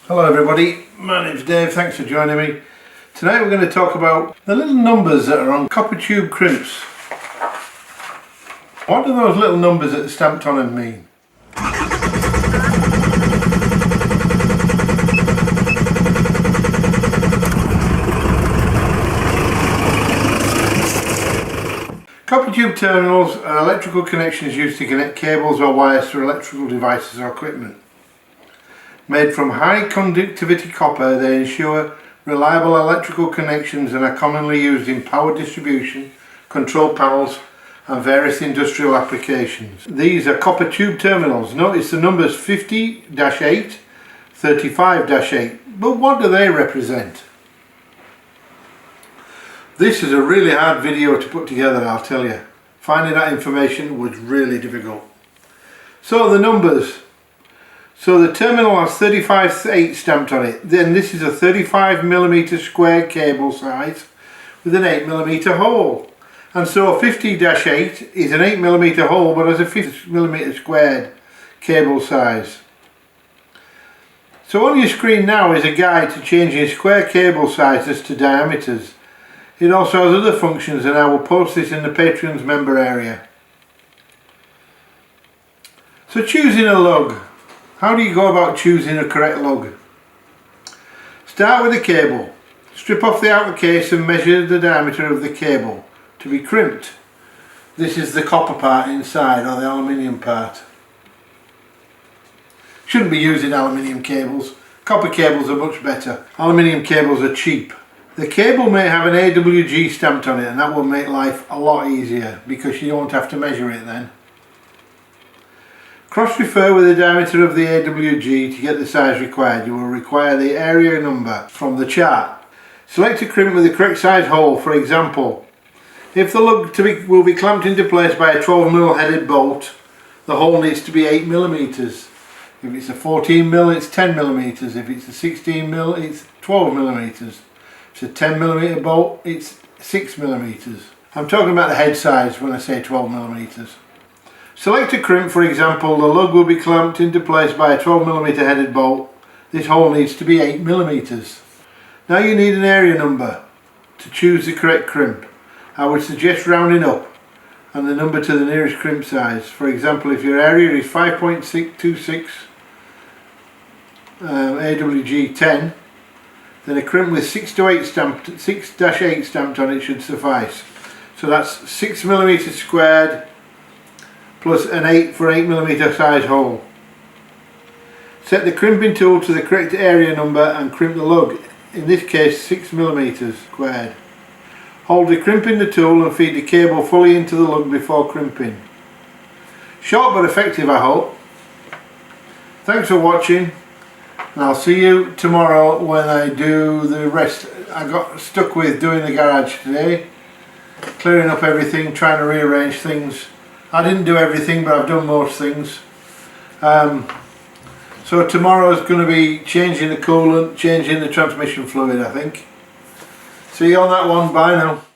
Hello everybody, my name's Dave, thanks for joining me. Tonight we're going to talk about the little numbers that are on copper tube crimps. What do those little numbers that are stamped on them mean? Copper tube terminals are electrical connections used to connect cables or wires to electrical devices or equipment. Made from high conductivity copper, they ensure reliable electrical connections and are commonly used in power distribution, control panels and various industrial applications. These are copper tube terminals. Notice the numbers 50-8, 35-8, but what do they represent? This is a really hard video to put together, I'll tell you. Finding that information was really difficult. So the numbers. So the terminal has 35-8 stamped on it. Then this is a 35mm square cable size with an 8mm hole. And so 50-8 is an 8mm hole but has a 50mm squared cable size. So on your screen now is a guide to changing square cable sizes to diameters. It also has other functions and I will post this in the Patreon's member area. So choosing a lug. How do you go about choosing a correct lug? Start with the cable. Strip off the outer case and measure the diameter of the cable to be crimped. This is the copper part inside, or the aluminium part. Shouldn't be using aluminium cables. Copper cables are much better. Aluminium cables are cheap. The cable may have an AWG stamped on it and that will make life a lot easier because you don't have to measure it then. Cross-refer with the diameter of the AWG to get the size required. You will require the area number from the chart. Select a crimp with the correct size hole. For example, if the lug will be clamped into place by a 12mm headed bolt, the hole needs to be 8mm. If it's a 14mm, it's 10mm. If it's a 16mm, it's 12mm. If it's a 10mm bolt, it's 6mm. I'm talking about the head size when I say 12mm. Select a crimp, for example, the lug will be clamped into place by a 12mm headed bolt. This hole needs to be 8mm. Now you need an area number to choose the correct crimp. I would suggest rounding up and the number to the nearest crimp size. For example, if your area is 5.626 AWG 10, then a crimp with 6-8 stamped on it should suffice. So that's 6mm squared plus an 8mm size hole. Set the crimping tool to the correct area number and crimp the lug, in this case 6mm squared. Hold the crimping the tool and feed the cable fully into the lug before crimping. Short but effective, I hope. Thanks for watching and I'll see you tomorrow when I do the rest. I got stuck with doing the garage today, clearing up everything, trying to rearrange things. I didn't do everything but I've done most things. So tomorrow is going to be changing the coolant, changing the transmission fluid I think. See you on that one, bye now.